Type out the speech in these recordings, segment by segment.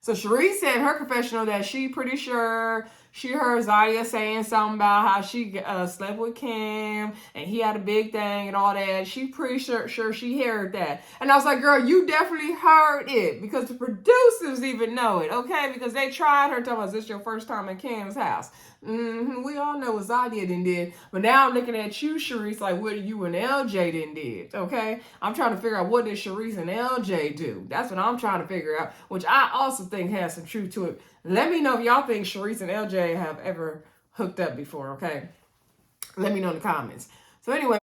So Sherese said in her confessional that she pretty sure she heard Zadya saying something about how she slept with Cam and he had a big thing and all that. She pretty sure she heard that. And I was like, girl, you definitely heard it because the producers even know it, okay? Because they tried her talking about, is this your first time in Cam's house? We all know what Zadya did. But now I'm looking at you, Sherese, like what you and LJ did, okay? I'm trying to figure out what did Sherese and LJ do. That's what I'm trying to figure out, which I also think has some truth to it. Let me know if y'all think Sherese and LJ have ever hooked up before, okay? Let me know in the comments. So anyway.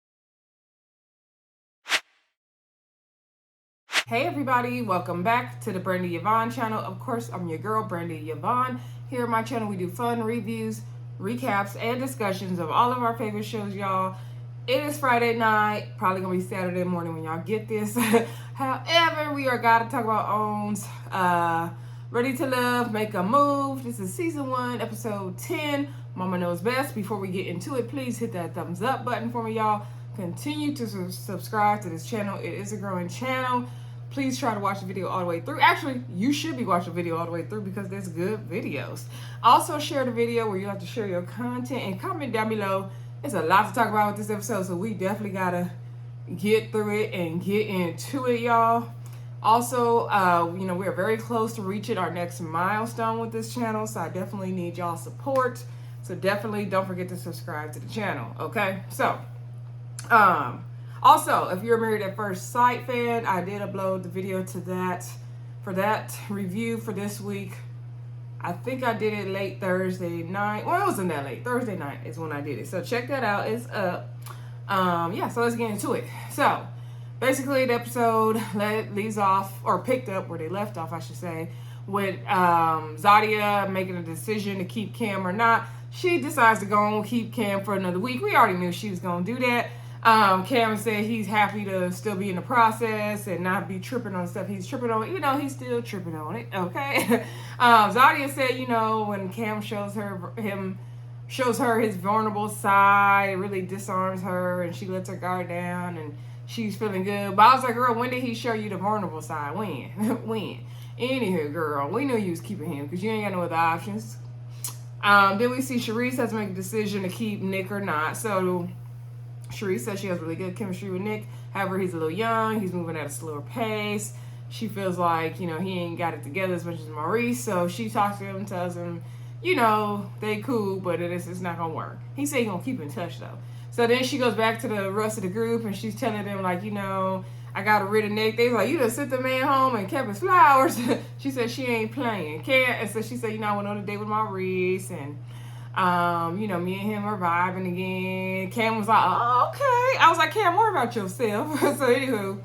Hey everybody, welcome back to the Brandy Yvonne channel. Of course, I'm your girl, Brandy Yvonne. Here on my channel, we do fun reviews, recaps, and discussions of all of our favorite shows, y'all. It is Friday night, probably gonna be Saturday morning when y'all get this. However, we are gotta talk about OWN's Ready to Love, Make a Move. This is season 1, episode 10. Mama Knows Best. Before we get into it, please hit that thumbs up button for me, y'all. Continue to subscribe to this channel. It is a growing channel. Please try to watch the video all the way through. Actually, you should be watching the video all the way through because there's good videos. Also, share the video where you have to share your content and comment down below. There's a lot to talk about with this episode, so we definitely gotta get through it and get into it, y'all. Also, we're very close to reaching our next milestone with this channel, so I definitely need y'all support. So definitely don't forget to subscribe to the channel, okay? So, also, if you're a Married at First Sight fan, I did upload the video to that for that review for this week. I think I did it late Thursday night. Well, it wasn't that late. Thursday night is when I did it. So check that out. It's up. So let's get into it. So basically the episode leaves off, or picked up where they left off, I should say, with Zadya making a decision to keep Cam or not. She decides to go and keep Cam for another week. We already knew she was going to do that. Cam said he's happy to still be in the process and not be tripping on stuff he's tripping on. He's still tripping on it, okay? Zadya said, when Cam shows her his vulnerable side, it really disarms her and she lets her guard down and she's feeling good. But I was like, girl, when did he show you the vulnerable side? When? When? Anywho, girl, we knew you was keeping him because you ain't got no other options. Then we see Sherese has to make a decision to keep Nick or not. So Sherese says she has really good chemistry with Nick. However, he's a little young. He's moving at a slower pace. She feels like, he ain't got it together as much as Maurice. So she talks to him, tells him, they cool, but it's not going to work. He said he's going to keep in touch, though. So then she goes back to the rest of the group, and she's telling them, like, I got rid of Nick. They was like, you just sent the man home and kept his flowers. She said she ain't playing. And so she said, I went on a date with Maurice, and me and him are vibing again. Cam was like, oh, okay. I was like, Cam, worry about yourself. So anywho,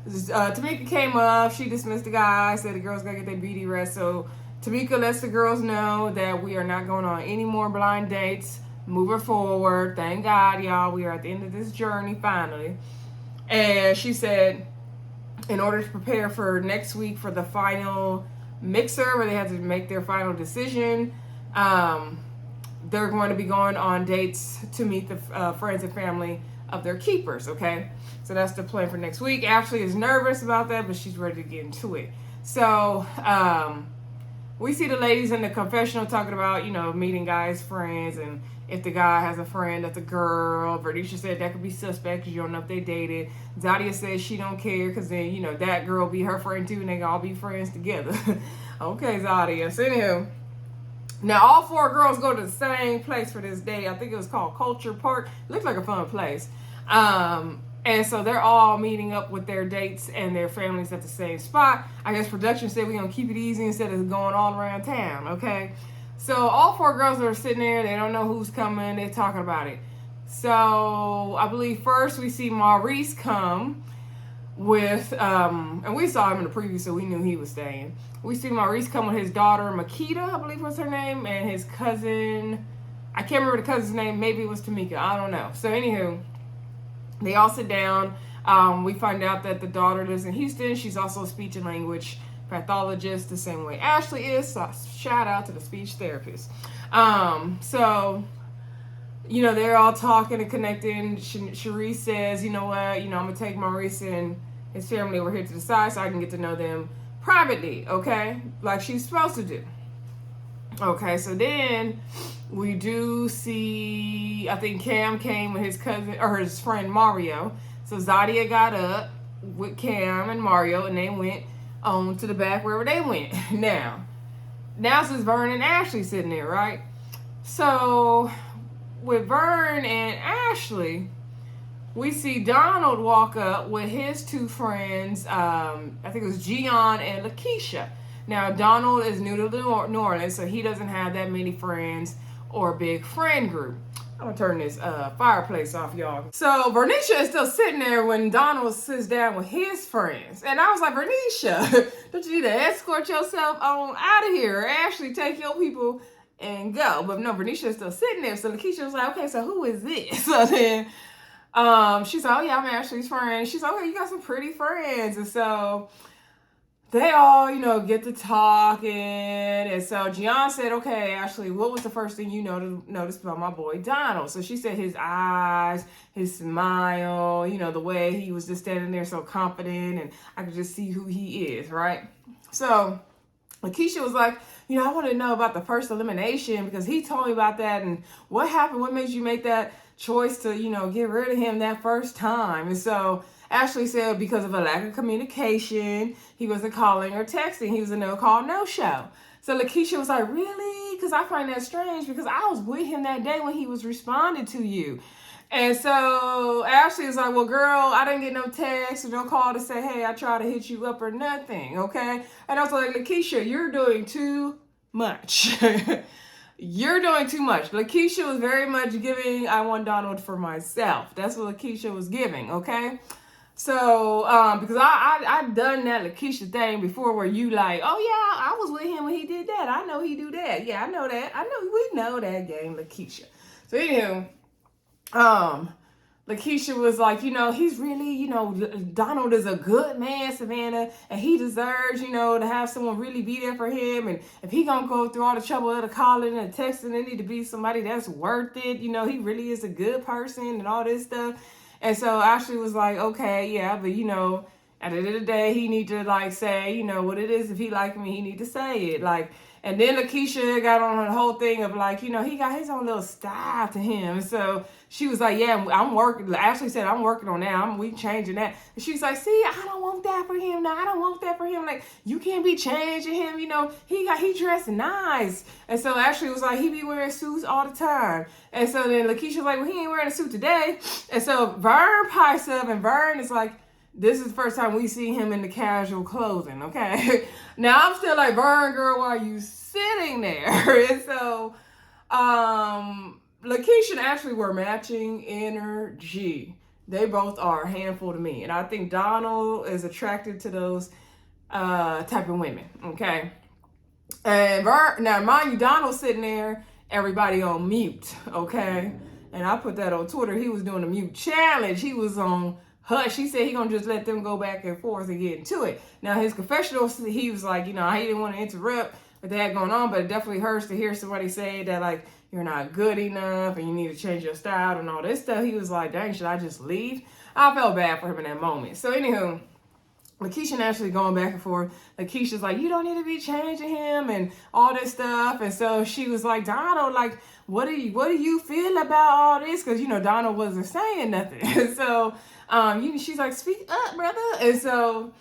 Tamika came up. She dismissed the guy, said the girls gotta get their beauty rest. So Tamika lets the girls know that we are not going on any more blind dates moving forward. Thank God, y'all. We are at the end of this journey, finally. And she said, in order to prepare for next week for the final mixer, where they have to make their final decision, they're going to be going on dates to meet the friends and family of their keepers, okay? So that's the plan for next week. Ashely is nervous about that, but she's ready to get into it. So we see the ladies in the confessional talking about, meeting guys' friends, and if the guy has a friend that's a girl. Lakeisha said that could be suspect because you don't know if they dated. Zadya says she don't care because then, that girl be her friend too, and they can all be friends together. Okay, Zadya. So anywho, now, all 4 girls go to the same place for this day. I think it was called Culture Park. It looked like a fun place. And so they're all meeting up with their dates and their families at the same spot. I guess production said we're going to keep it easy instead of going all around town, okay? So all 4 girls are sitting there. They don't know who's coming. They're talking about it. So I believe first we see Maurice come with, and we saw him in the preview, so we knew he was staying. We see Maurice come with his daughter, Makita, I believe was her name, and his cousin, I can't remember the cousin's name, maybe it was Tamika, I don't know. So anywho, they all sit down. We find out that the daughter lives in Houston. She's also a speech and language pathologist, the same way Ashely is, so shout out to the speech therapist. So, they're all talking and connecting. Sherese says, I'm going to take Maurice and his family over here to the side so I can get to know them privately, okay? Like she's supposed to do. Okay, so then we do see, I think Cam came with his cousin or his friend Mario. So Zadya got up with Cam and Mario and they went on to the back wherever they went. Now since Vern and Ashely sitting there, right? So with Vern and Ashely, we see Donald walk up with his two friends. I think it was Gian and Lakeisha. Now, Donald is new to New Orleans, so he doesn't have that many friends or a big friend group. I'm gonna turn this fireplace off, y'all. So Vernisha is still sitting there when Donald sits down with his friends. And I was like, Vernisha, don't you need to escort yourself on out of here or actually take your people and go? But no, Vernisha is still sitting there. So Lakeisha was like, okay, so who is this? So then she's like, oh yeah, I'm Ashley's friend. She's like, okay, you got some pretty friends. And so they all, get to talking. And so Gian said, okay, Ashely, what was the first thing you noticed about my boy Donald? So she said his eyes, his smile, the way he was just standing there so confident and I could just see who he is, right? So Lakeisha was like, I want to know about the first elimination because he told me about that and what happened, what made you make that choice to, get rid of him that first time? And so Ashely said because of a lack of communication, he wasn't calling or texting. He was a no-call, no-show. So Lakeisha was like, really? Because I find that strange because I was with him that day when he was responding to you. And so Ashely was like, well, girl, I didn't get no text or no call to say, hey, I tried to hit you up or nothing, okay? And I was like, Lakeisha, you're doing too much. You're doing too much. Lakeisha was very much giving, I want Donald for myself. That's what Lakeisha was giving, okay? So, because I've done that Lakeisha thing before where you like, oh yeah, I was with him when he did that. I know he do that. Yeah, I know that. We know that game, Lakeisha. So anywho, Lakeisha was like, he's really, Donald is a good man, Savannah, and he deserves, to have someone really be there for him. And if he gonna go through all the trouble of the calling and texting, it need to be somebody that's worth it. He really is a good person and all this stuff. And so Ashely was like, okay, yeah, but at the end of the day, he need to say, what it is. If he like me, he need to say it. And then Lakeisha got on her whole thing of he got his own little style to him. So she was like, yeah, I'm working. Ashely said, I'm working on that. We changing that. And she's like, see, I don't want that for him. No, I don't want that for him. You can't be changing him. He dressed nice. And so Ashely was like, he be wearing suits all the time. And so then Lakeisha was like, well, he ain't wearing a suit today. And so Vern pipes up and Vern is like, this is the first time we see him in the casual clothing, okay? Now, I'm still like, Vern, girl, why are you sitting there? And so, Lakeisha and Ashely were matching energy. They both are a handful to me. And I think Donald is attracted to those type of women, okay? And Vern, now, mind you, Donald's sitting there, everybody on mute, okay? And I put that on Twitter. He was doing a mute challenge. He was on hush. He said he gonna just let them go back and forth and get into it. Now his confessional, he was like, he didn't want to interrupt with that going on, but it definitely hurts to hear somebody say that you're not good enough and you need to change your style and all this stuff. He was like, dang, should I just leave? I felt bad for him in that moment. So anywho, Lakeisha and Ashely going back and forth. Lakeisha's like, you don't need to be changing him and all this stuff. And so she was like, Donald, what do you feel about all this? Because Donald wasn't saying nothing. So she's like, speak up, brother. And so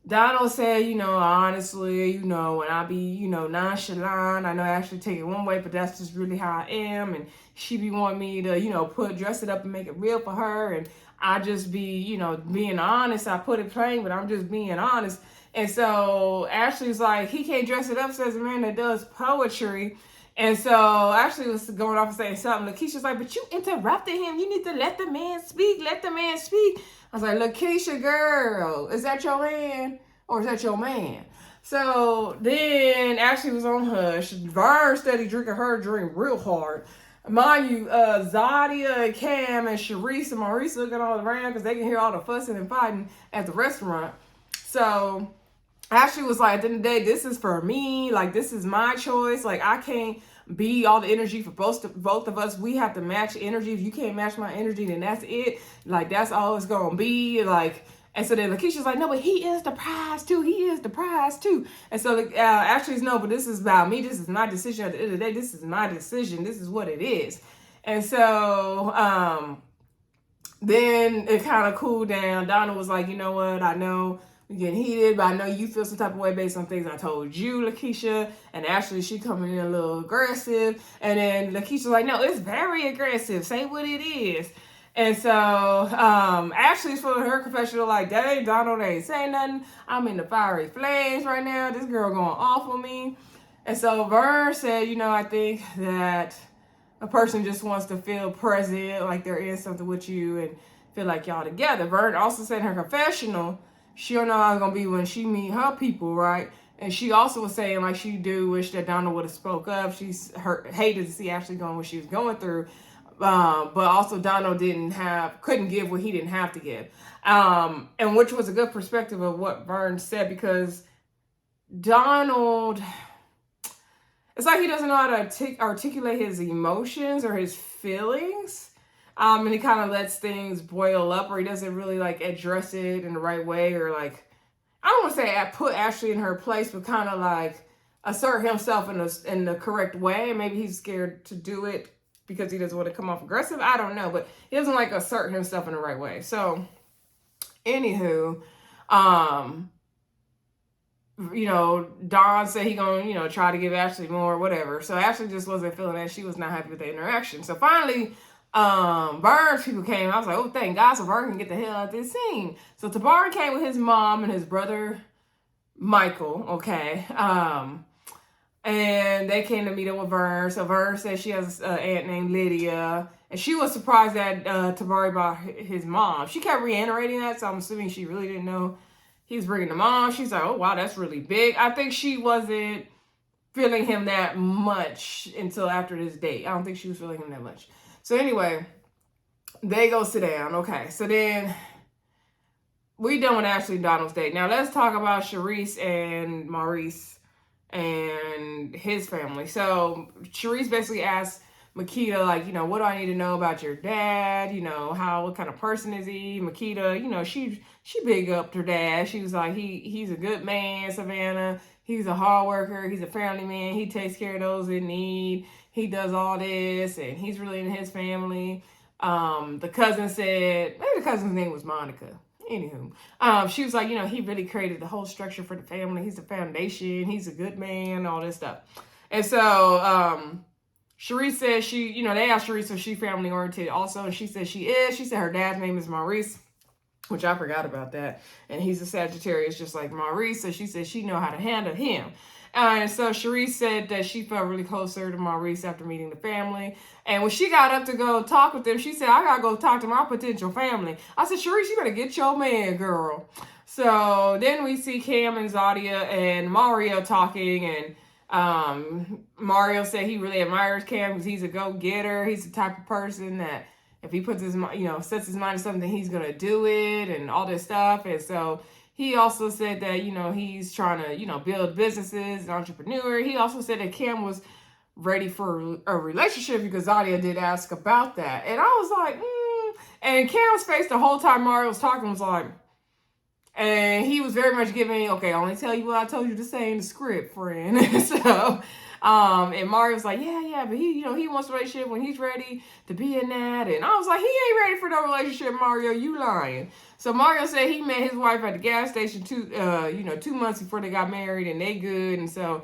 Donald said, honestly, when I be, nonchalant, I know I actually take it one way, but that's just really how I am. And she be wanting me to, dress it up and make it real for her. And I just be, being honest. I put it plain, but I'm just being honest. And so Ashley's like, he can't dress it up, says a man that does poetry. And so Ashely was going off and saying something. Lakeisha's like, but you interrupted him. You need to let the man speak. Let the man speak. I was like, Lakeisha, girl, is that your man or is that your man? So then Ashely was on hush. Vern steady drinking her drink real hard. Mind you, Zadya and Cam and Sherese and Maurice looking all around because they can hear all the fussing and fighting at the restaurant. So Ashely was like, at the end of the day, this is for me. This is my choice. I can't be all the energy for both of us. We have to match energy. If you can't match my energy, then that's it. That's all it's going to be. And And so then Lakeisha's like, no, but he is the prize too. He is the prize too. And so Ashely's, no, but this is about me. This is my decision. At the end of the day, this is my decision. This is what it is. And so then it kind of cooled down. Donna was like, you know what? I know we're getting heated, but I know you feel some type of way based on things I told you, Lakeisha. And Ashely, she coming in a little aggressive. And then Lakeisha's like, no, it's very aggressive. Say what it is. And so Ashley's feeling her confessional like, dang, Donald ain't saying nothing. I'm in the fiery flames right now. This girl going off on me. And so Vern said, you know, I think that a person just wants to feel present, like they're in something with you and feel like y'all together. Vern also said in her confessional, she don't know how it's going to be when she meet her people, right? And she also was saying like she do wish that Donald would have spoke up. She's hated to see Ashely going what she was going through. But also Donald couldn't give what he didn't have to give. And which was a good perspective of what Vern said, because Donald, it's like he doesn't know how to articulate his emotions or his feelings. And he kind of lets things boil up, or he doesn't really like address it in the right way, or like, I don't want to say put Ashely in her place, but kind of like assert himself in the correct way. And maybe he's scared to do it because he doesn't want to come off aggressive. I don't know, but he doesn't like assert himself in the right way. So, anywho, you know, Don said he gonna, you know, try to give Ashely more, whatever. So Ashely just wasn't feeling that. She was not happy with the interaction. So finally, Vern's people came. I was like, oh, thank God, so Vern can get the hell out of this scene. So Tabari came with his mom and his brother Michael, okay. And they came to meet up with Vern. So Vern said she has an aunt named Lydia. And she was surprised that Tabari brought his mom. She kept reiterating that, so I'm assuming she really didn't know he was bringing the mom. She's like, oh, wow, that's really big. I think she wasn't feeling him that much until after this date. I don't think she was feeling him that much. So anyway, they go sit down. Okay, so then we done with Ashely and Donald's date. Now let's talk about Sherese and Maurice and his family. So Sherese basically asked Makita, like, you know, what do I need to know about your dad? You know, what kind of person is he? Makita, you know, she big up her dad. She was like, he's a good man, Savannah. He's a hard worker. He's a family man. He takes care of those in need. He does all this, and he's really in his family. The cousin said, maybe the cousin's name was Monica. Anywho, she was like, you know, he really created the whole structure for the family. He's the foundation. He's a good man, all this stuff. And so Sherese said they asked Sherese if she family oriented also, and she said she is. She said her dad's name is Maurice, which I forgot about that. And he's a Sagittarius just like Maurice, so she said she know how to handle him. And so Sherese said that she felt really closer to Maurice after meeting the family. And when she got up to go talk with them, she said, I gotta go talk to my potential family. I said, Sherese, you better get your man, girl. So then we see Cam and Zadya and Mario talking, and Mario said he really admires Cam because he's a go-getter. He's the type of person that if he puts his, sets his mind to something, he's gonna do it and all this stuff. And so he also said that, he's trying to, build businesses, an entrepreneur. He also said that Cam was ready for a relationship because Zadya did ask about that. And I was like, And Cam's face the whole time Mario was talking was like, and he was very much giving, okay, I only tell you what I told you to say in the script, friend. So, and Mario was like, yeah, but he wants a relationship when he's ready to be in that. And I was like, he ain't ready for no relationship, Mario, you lying. So Mario said he met his wife at the gas station 2 months before they got married, and they good. And so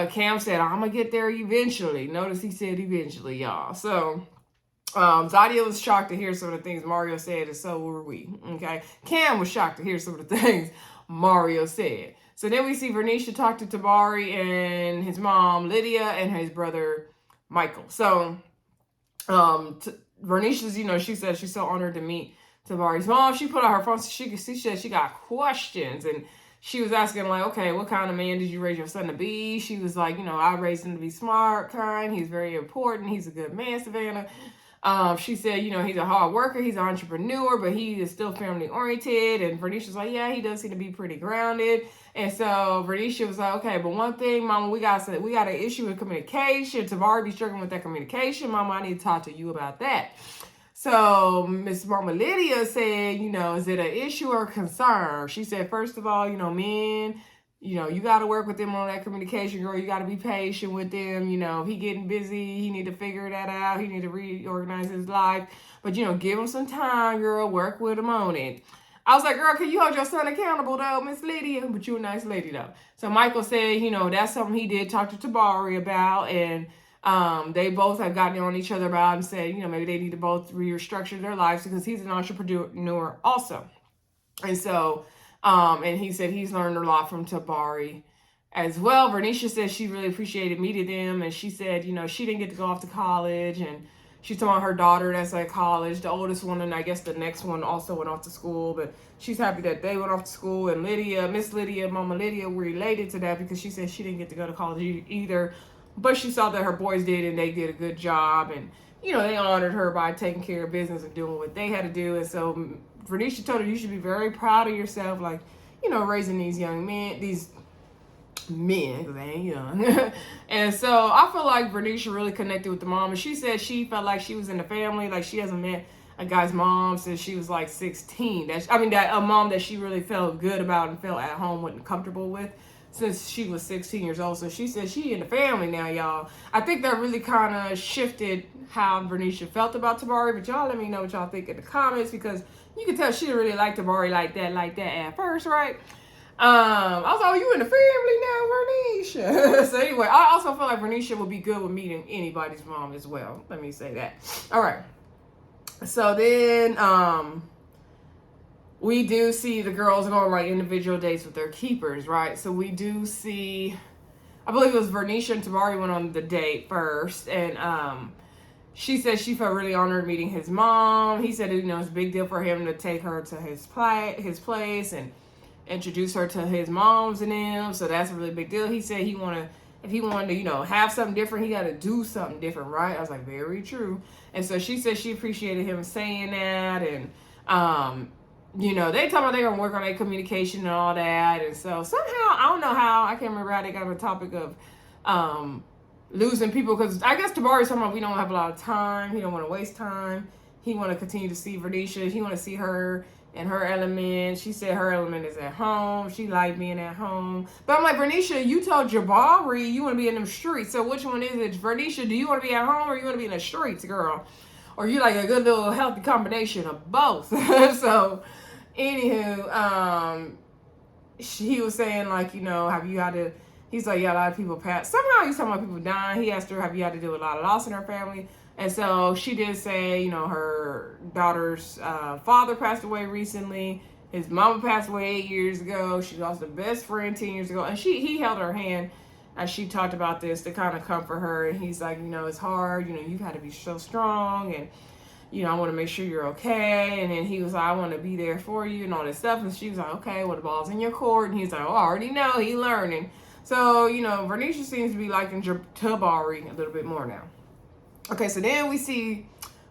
Cam said, I'm gonna get there eventually. Notice he said eventually, y'all. So Zadya was shocked to hear some of the things Mario said, and so were we. Okay, Cam was shocked to hear some of the things Mario said. So then we see Vernisha talk to Tabari and his mom Lydia and his brother Michael. So Vernisha's, she said she's so honored to meet Tabari's mom. She put out her phone. She said she got questions, and she was asking like, okay, what kind of man did you raise your son to be? She was like, I raised him to be smart, kind. He's very important. He's a good man, Savannah. She said, he's a hard worker. He's an entrepreneur, but he is still family oriented. And Vernisha's like, yeah, he does seem to be pretty grounded. And so Vernisha was like, okay, but one thing, Mama, we got an issue with communication. Tabari be struggling with that communication. Mama, I need to talk to you about that. So So Miss Mama Lydia said, you know, is it an issue or concern? She said, first of all, you know, men, you know, you got to work with them on that communication, girl. You got to be patient with them. You know, he getting busy. He need to figure that out. He need to reorganize his life. But, you know, give him some time, girl. Work with him on it. I was like, girl, can you hold your son accountable, though, Miss Lydia? But you a nice lady, though. So Michael said, you know, that's something he did talk to Tabari about. And they both have gotten on each other about and said, you know, maybe they need to both restructure their lives because he's an entrepreneur also. And so, and he said he's learned a lot from Tabari as well. Vernisha said she really appreciated meeting them. And she said, you know, she didn't get to go off to college. And she's talking about her daughter that's at college, the oldest one, and I guess the next one also went off to school. But she's happy that they went off to school. And Lydia, Miss Lydia, Mama Lydia were related to that because she said she didn't get to go to college either. But she saw that her boys did, and they did a good job. And, you know, they honored her by taking care of business and doing what they had to do. And so Vernisha told her, you should be very proud of yourself, like, you know, raising these young men, these men, because they ain't young. And so I feel like Vernisha really connected with the mom. And she said she felt like she was in the family, like she hasn't met a guy's mom since she was like 16. That a mom that she really felt good about and felt at home with and comfortable with since she was 16 years old. So she said she in the family now, y'all. I think that really kind of shifted how Vernisha felt about Tabari. But y'all let me know what y'all think in the comments, because you can tell she didn't really like Tabari like that at first, right? I was like, oh, you in the family now, Vernisha? So anyway, I also feel like Vernisha would be good with meeting anybody's mom as well. Let me say that. All right. So then, we do see the girls going on individual dates with their keepers, right? So we do see, I believe it was Vernisha and Tabari went on the date first, and she said she felt really honored meeting his mom. He said, you know, it's a big deal for him to take her to his place and introduce her to his moms and them. So that's a really big deal. He said if he wanted to, you know, have something different, he got to do something different, right? I was like, very true. And so she said she appreciated him saying that, and you know, they talking about they're gonna work on their communication and all that. And so somehow, I don't know how, I can't remember how they got on the topic of losing people, because I guess Tabari's talking about we don't have a lot of time. He don't want to waste time. He want to continue to see Vernisha. He want to see her and her element. She said her element is at home. She liked being at home. But I'm like, Vernisha, you told Jabari you want to be in them streets. So which one is it? Vernisha, do you want to be at home or you want to be in the streets, girl? Or you like a good little healthy combination of both? So anywho, he was saying, like, you know, have you had to, he's like, yeah, a lot of people passed. Somehow he's talking about people dying. He asked her, have you had to deal with a lot of loss in her family? And so she did say, you know, her daughter's father passed away recently. His mama passed away 8 years ago. She lost a best friend 10 years ago. And he held her hand as she talked about this to kind of comfort her. And he's like, you know, it's hard. You know, you've had to be so strong. And, you know, I want to make sure you're okay. And then he was like, I want to be there for you and all this stuff. And she was like, okay, well, the ball's in your court. And he's like, oh, I already know. He learning. So, you know, Vernisha seems to be liking Tabari a little bit more now. Okay, so then we see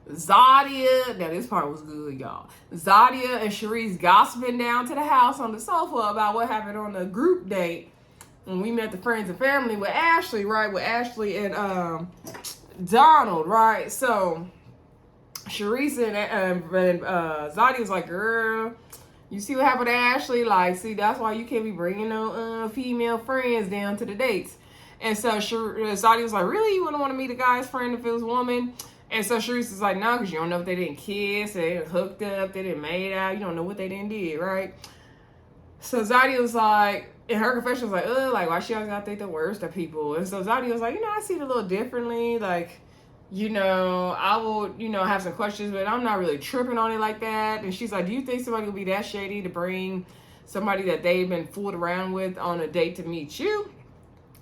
Zadya. Now, this part was good, y'all. Zadya and Sherese gossiping down to the house on the sofa about what happened on the group date when we met the friends and family with Ashely, right? With Ashely and Donald, right? So Sherese and Zadya was like, girl, you see what happened to Ashely? Like, see, that's why you can't be bringing no female friends down to the dates. And so Zadya was like, really? You wouldn't want to meet a guy's friend if it was a woman? And so Sherese is like, no, because you don't know if they didn't kiss, they didn't hooked up, they didn't made out. You don't know what they didn't did, right? So Zadya was like, in her confession was like, like, why she always got to think the worst of people? And so Zadya was like, you know, I see it a little differently. Like, you know, I will, you know, have some questions, but I'm not really tripping on it like that. And she's like, do you think somebody will be that shady to bring somebody that they've been fooled around with on a date to meet you?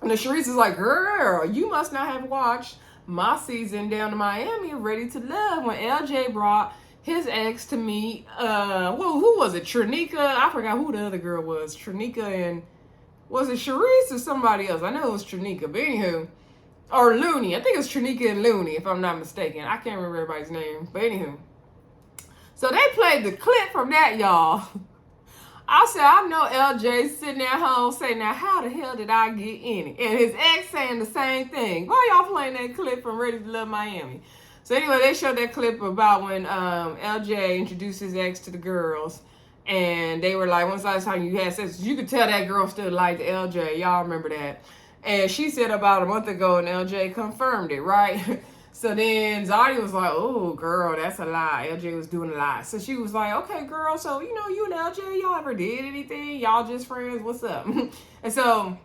And the Sherese is like, girl, you must not have watched my season down to Miami of Ready to Love when LJ brought his ex to meet, who was it? Trinika? I forgot who the other girl was. Trinika and, was it Sherese or somebody else? I know it was Trinika, but anywho. Or Looney. I think it was Trinika and Looney, if I'm not mistaken. I can't remember everybody's name. But anywho. So they played the clip from that, y'all. I said, I know LJ sitting at home saying, now how the hell did I get in it? And his ex saying the same thing. Why y'all playing that clip from Ready to Love Miami? So anyway, they showed that clip about when LJ introduced his ex to the girls. And they were like, when's the last time you had sex? You could tell that girl still liked LJ. Y'all remember that. And she said about a month ago, and LJ confirmed it, right? So then Zadya was like, oh, girl, that's a lie. LJ was doing a lie. So she was like, okay, girl, so, you know, you and LJ, y'all ever did anything? Y'all just friends? What's up? And so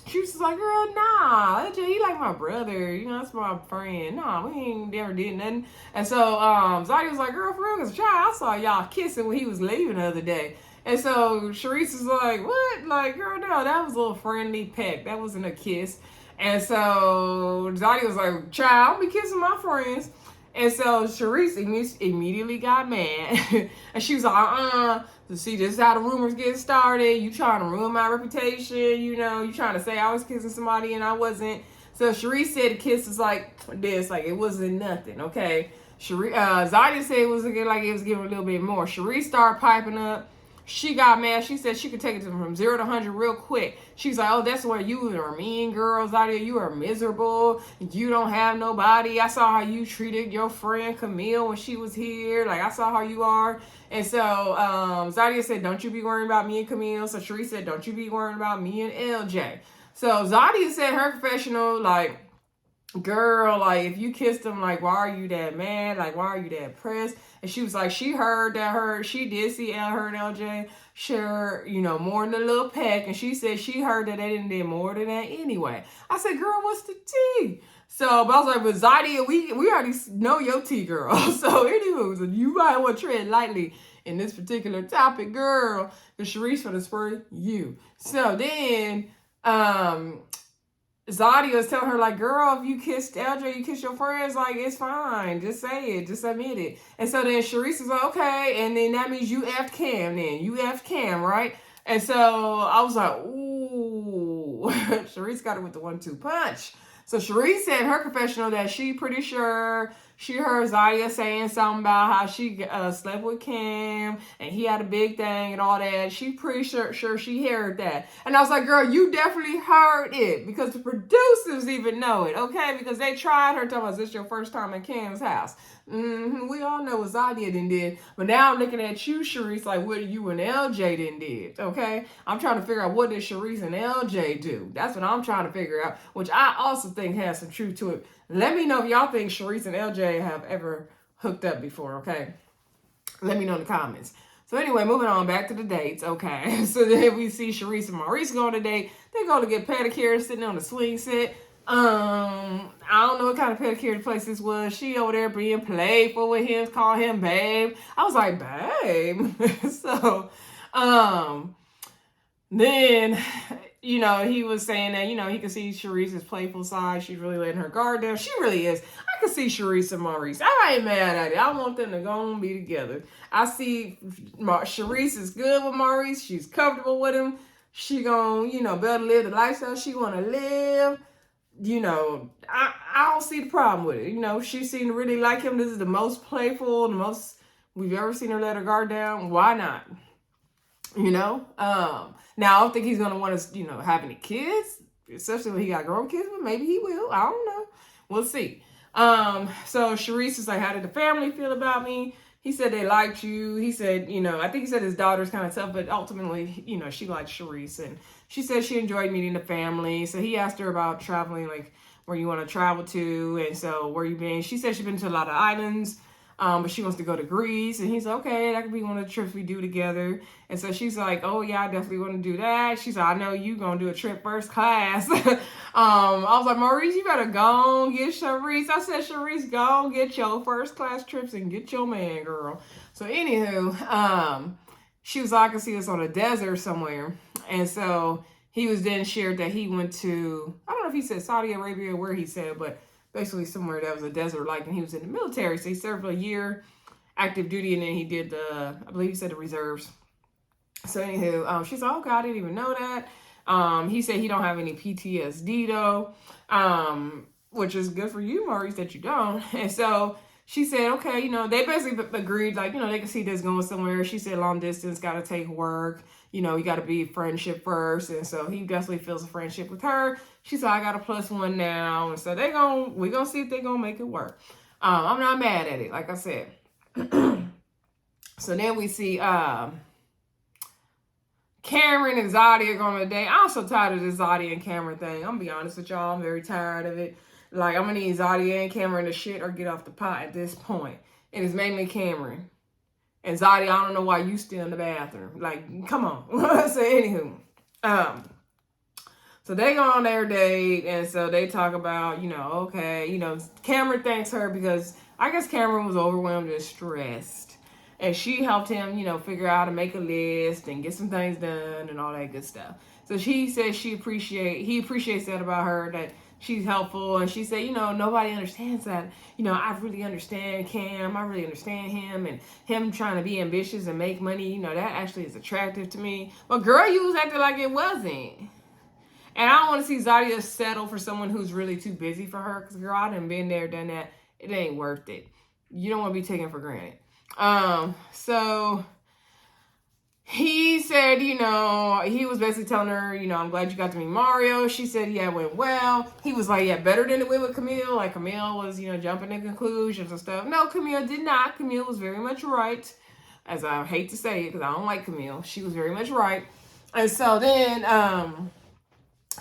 she was just like, girl, nah, LJ, he like my brother. You know, that's my friend. Nah, we ain't never did nothing. And so Zadya was like, girl, for real, because child, I saw y'all kissing when he was leaving the other day. And so Sherese was like, what? Like, girl, no, that was a little friendly peck. That wasn't a kiss. And so Zadya was like, child, I'll be kissing my friends. And so Sherese immediately got mad. And she was like, So see, this is how the rumors get started. You trying to ruin my reputation. You know, you trying to say I was kissing somebody and I wasn't. So Sherese said the kiss was like this, like it wasn't nothing, okay? Zadya said it was like it was giving a little bit more. Sherese started piping up. She got mad. She said she could take it from 0 to 100 real quick. She's like, oh, that's where you are mean, girl, Zadya. You are miserable. You don't have nobody. I saw how you treated your friend Camille when she was here. Like, I saw how you are. And so Zadya said, don't you be worrying about me and Camille. So Sherese said, don't you be worrying about me and LJ. So Zadya said her confessional, like, girl, like, if you kissed him, like, why are you that mad? Like, why are you that pressed? And she was like, she heard that she did see her and LJ share, you know, more than a little peck. And she said she heard that they didn't do more than that anyway. I said, girl, what's the tea? So, but I was like, but Zadya, we already know your tea, girl. So anyway, you might want to tread lightly in this particular topic, girl. Because Sherese for the spur you. So then, Zadya was telling her, like, girl, if you kissed LJ, you kissed your friends, like, it's fine. Just say it. Just admit it. And so then Sherese was like, okay. And then that means you effed Cam then. You effed Cam, right? And so I was like, ooh. Sherese got it with the 1-2 punch. So Sherese said in her confessional that she pretty sure she heard Zadya saying something about how she slept with Cam and he had a big thing and all that. She pretty sure she heard that. And I was like, girl, you definitely heard it because the producers even know it, okay? Because they tried her talking about, is this your first time in Cam's house? We all know what Zadya did. But now I'm looking at you, Sherese, like what you and LJ did, okay? I'm trying to figure out what did Sherese and LJ do. That's what I'm trying to figure out, which I also think has some truth to it. Let me know if y'all think Sherese and LJ have ever hooked up before, okay? Let me know in the comments. So anyway, moving on back to the dates, okay? So then we see Sherese and Maurice go on a date. They go to get pedicures sitting on the swing set. I don't know what kind of pedicure place this was. She over there being playful with him, call him babe. I was like, babe. So, then, you know, he was saying that, you know, he could see Sherese's playful side. She's really letting her guard down. She really is. I could see Sherese and Maurice. I ain't mad at it. I want them to go and be together. I see Sherese is good with Maurice. She's comfortable with him. She gonna, you know, better live the lifestyle she want to live. You know, I don't see the problem with it. You know, she seemed to really like him. This is the most playful, the most we've ever seen her let her guard down. Why not? You know? Now, I don't think he's going to want to, you know, have any kids, especially when he got grown kids, but maybe he will. I don't know. We'll see. So Sherese is like, how did the family feel about me? He said they liked you. He said, you know, I think he said his daughter's kind of tough, but ultimately, you know, she liked Sherese. And she said she enjoyed meeting the family. So he asked her about traveling, like where you want to travel to. And so where you been? She said she's been to a lot of islands. But she wants to go to Greece. And he's like, okay, that could be one of the trips we do together. And so she's like, oh, yeah, I definitely want to do that. She's like, I know you going to do a trip first class. I was like, Maurice, you better go and get Sherese. I said, Sherese, go and get your first class trips and get your man, girl. So anywho, she was like, I can see us on a desert somewhere. And so he was then shared that he went to, I don't know if he said Saudi Arabia or where he said, but basically somewhere that was a desert like, and he was in the military. So he served a year active duty, and then he did the, I believe he said the reserves. So anywho, she's like, oh God, I didn't even know that. He said he don't have any PTSD though, which is good for you, Maurice, that you don't. And so she said, okay, you know, they basically agreed, like, you know, they can see this going somewhere. She said long distance, got to take work. You know, you got to be friendship first. And so he definitely feels a friendship with her. She said, I got a +1 now. And so we're going to see if they're going to make it work. I'm not mad at it, like I said. So then we see Cameron and Zadya going on a date. I'm so tired of this Zadya and Cameron thing. I'm gonna be honest with y'all. I'm very tired of it. Like, I'm gonna need Zadya and Cameron to shit or get off the pot at this point. And it's mainly Cameron. And Zadya, I don't know why you still in the bathroom. Like, come on. So anywho. So they go on their date, and so they talk about, okay, Cameron thanks her because I guess Cameron was overwhelmed and stressed. And she helped him, figure out how to make a list and get some things done and all that good stuff. So she says he appreciates that about her, that she's helpful. And she said, nobody understands that. I really understand Cam. I really understand him, and him trying to be ambitious and make money. That actually is attractive to me. But girl, you was acting like it wasn't. And I don't want to see Zadya settle for someone who's really too busy for her. Because, girl, I done been there, done that. It ain't worth it. You don't want to be taken for granted. So he said, he was basically telling her, I'm glad you got to meet Mario. She said, yeah, it went well. He was like, yeah, better than it went with Camille. Like, Camille was, jumping to conclusions and stuff. No, Camille did not. Camille was very much right. As I hate to say it, because I don't like Camille. She was very much right. And so then,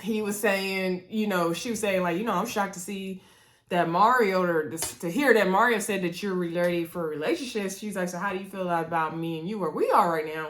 he was saying, she was saying, like, I'm shocked to see that Mario, or to hear that Mario said that you're ready for relationships. She's like, so how do you feel about me and you, where we are right now?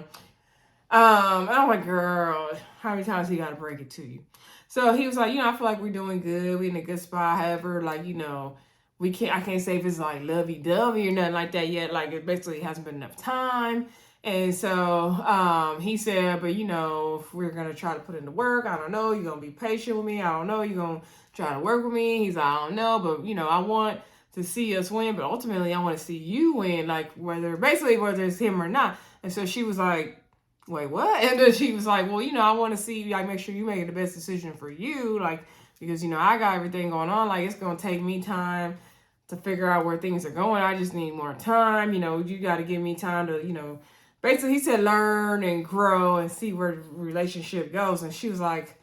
And I'm like, girl, how many times he got to break it to you? So he was like, I feel like we're doing good. We're in a good spot. However, like, I can't say if it's like lovey-dovey or nothing like that yet. Like, it basically hasn't been enough time. And so he said, but, if we're going to try to put in the work, I don't know. You're going to be patient with me. I don't know. You're going to try to work with me. He's like, I don't know. But, I want to see us win. But ultimately, I want to see you win, like whether it's him or not. And so she was like, wait, what? And then she was like, well, I want to see, like, make sure you make the best decision for you. Like, because, I got everything going on. Like, it's going to take me time to figure out where things are going. I just need more time. You got to give me time to, basically, he said learn and grow and see where the relationship goes. And she was like,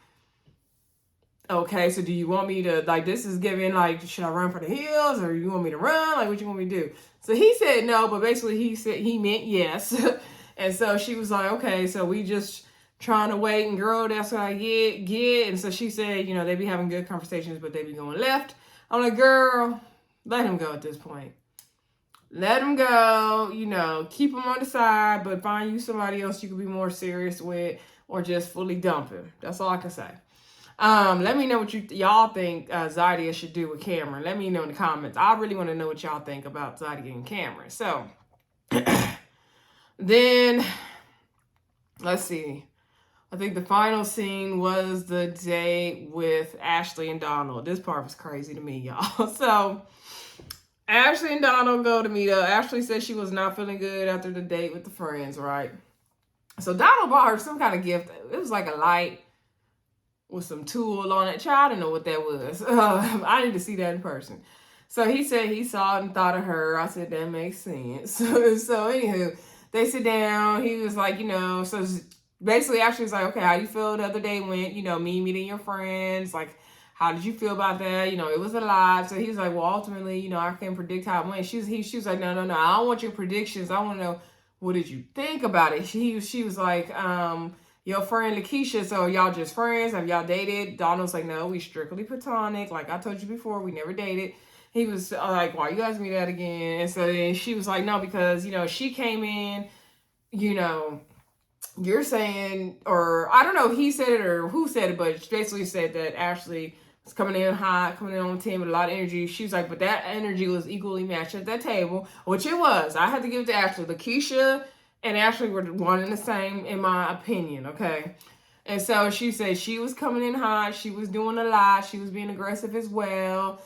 okay, so do you want me to, like, this is giving, like, should I run for the hills or you want me to run? Like, what you want me to do? So he said no, but basically he said he meant yes. And so she was like, okay, so we just trying to wait and grow. That's what I get. And so she said, they be having good conversations, but they be going left. I'm like, girl, let him go at this point. Let him go, keep him on the side, but find you somebody else you could be more serious with, or just fully dump him. That's all I can say. Let me know what y'all think Zadya should do with Cameron. Let me know in the comments. I really want to know what y'all think about Zadya and Cameron. So, then, let's see. I think the final scene was the date with Ashely and Donald. This part was crazy to me, y'all. So, Ashely and Donald go to meet up. Ashely said she was not feeling good after the date with the friends, right? So Donald bought her some kind of gift. It was like a light with some tool on it. Child, I didn't know what that was. I need to see that in person. So he said he saw it and thought of her. I said, that makes sense. So anywho, they sit down. He was like, so basically Ashely was like, okay, how you feel the other day went, me meeting your friends, like, how did you feel about that? It was a lot. So he was like, well, ultimately, I can't predict how it went. She was like, no. I don't want your predictions. I want to know, what did you think about it? She was like, your friend Lakeisha, so y'all just friends? Have y'all dated? Donald's like, no, we strictly platonic. Like I told you before, we never dated. He was like, why you asking me that again? And so then she was like, no, because, she came in, you're saying, or I don't know if he said it or who said it, but she basically said that Ashely was coming in hot, coming in on the team with a lot of energy. She was like, but that energy was equally matched at that table, which it was. I had to give it to Ashely. Lakeisha and Ashely were one and the same, in my opinion, okay? And so she said she was coming in hot. She was doing a lot. She was being aggressive as well.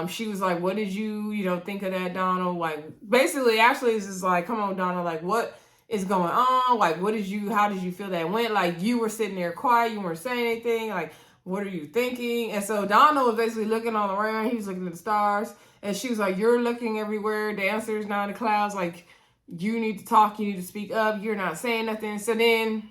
She was like, what did you, think of that, Donald? Like, basically, Ashely is just like, come on, Donald, like, what is going on? Like, how did you feel that went? Like, you were sitting there quiet. You weren't saying anything. Like, what are you thinking? And so Donald was basically looking all around. He was looking at the stars. And she was like, you're looking everywhere. The answer is not in the clouds. Like, you need to talk. You need to speak up. You're not saying nothing. So then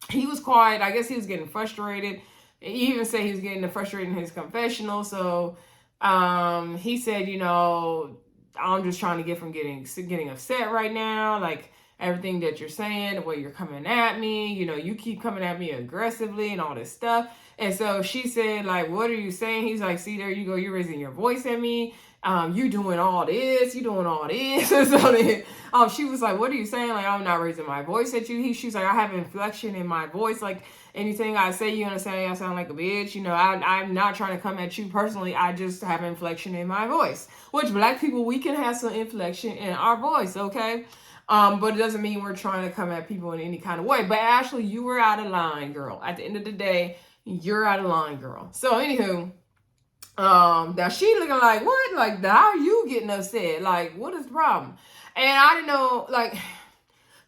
he was quiet. I guess he was getting frustrated. He even said he was getting frustrated in his confessional. So He said, you know, I'm just trying to get from getting upset right now. Like everything that you're saying, the way you're coming at me, you know, you keep coming at me aggressively and all this stuff. And so she said, like, what are you saying? He's like, see, there you go, you're raising your voice at me. You doing all this, you doing all this. And so then, she was like, what are you saying? Like, I'm not raising my voice at you. She's like, I have inflection in my voice. Like, anything I say, you're gonna say I sound like a bitch. You know, I'm not trying to come at you personally. I just have inflection in my voice. Which Black people, we can have some inflection in our voice, okay? But it doesn't mean we're trying to come at people in any kind of way. But Ashely, you were out of line, girl. At the end of the day, you're out of line, girl. So anywho, now she looking like, what? Like, how are you getting upset? Like, what is the problem? And I didn't know, like,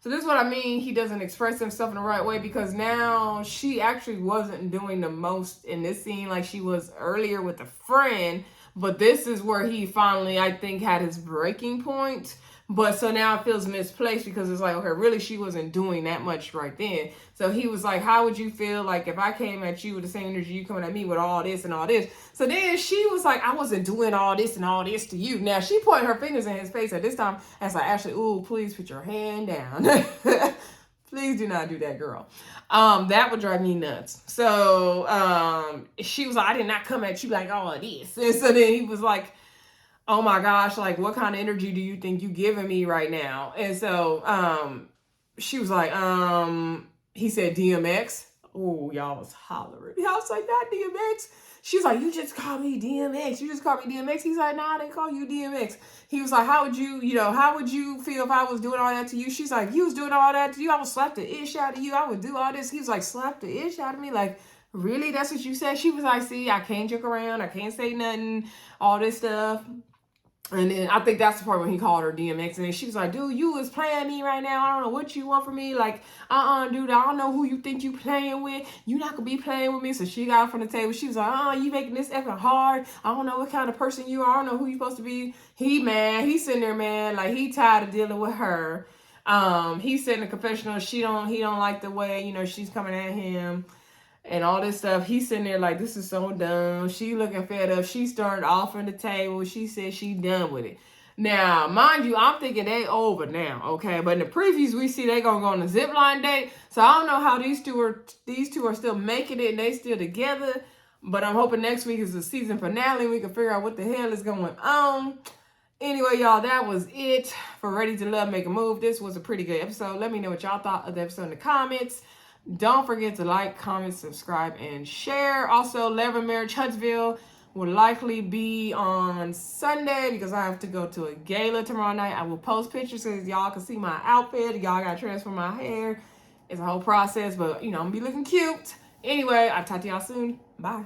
so this is what I mean. He doesn't express himself in the right way, because now she actually wasn't doing the most in this scene like she was earlier with a friend. But this is where he finally, I think, had his breaking point. But so now it feels misplaced, because it's like, okay, really, she wasn't doing that much right then. So he was like, how would you feel like if I came at you with the same energy you coming at me with all this and all this? So then she was like, I wasn't doing all this and all this to you. Now she pointed her fingers in his face at this time. As like, Ashely, ooh, please put your hand down. Please do not do that, girl. That would drive me nuts. So she was like, I did not come at you like all of this. And so then he was like, oh my gosh, like, what kind of energy do you think you giving me right now? And so she was like, he said DMX. Oh, y'all was hollering. I was like, not DMX. She's like, you just called me DMX. You just called me DMX. He's like, nah, I didn't call you DMX. He was like, how would you feel if I was doing all that to you? She's like, you was doing all that to you? I would slap the ish out of you. I would do all this. He was like, slap the ish out of me? Like, really? That's what you said? She was like, see, I can't joke around. I can't say nothing. All this stuff. And then I think that's the part when he called her DMX. And then she was like, dude, you was playing me right now. I don't know what you want from me. Like, dude, I don't know who you think you playing with. You not gonna be playing with me. So she got up from the table. She was like, you making this effing hard. I don't know what kind of person you are. I don't know who you supposed to be. He's sitting there, man. Like, he tired of dealing with her. He's sitting in the confessional. He don't like the way, you know, she's coming at him and all this stuff. He's sitting there like, this is so dumb. She looking fed up. She started offering the table. She said she done with it. Now, mind you, I'm thinking they over now, okay? But in the previews, we see they gonna go on a zipline date. So I don't know how these two are still making it and they still together. But I'm hoping next week is the season finale and we can figure out what the hell is going on. Anyway, y'all, that was it for Ready to Love, Make a Move. This was a pretty good episode. Let me know what y'all thought of the episode in the comments. Don't forget to like, comment, subscribe, and share. Also, Love and Marriage Huntsville will likely be on Sunday because I have to go to a gala tomorrow night. I will post pictures so y'all can see my outfit. Y'all got to transfer my hair. It's a whole process, but, you know, I'm going to be looking cute. Anyway, I'll talk to y'all soon. Bye.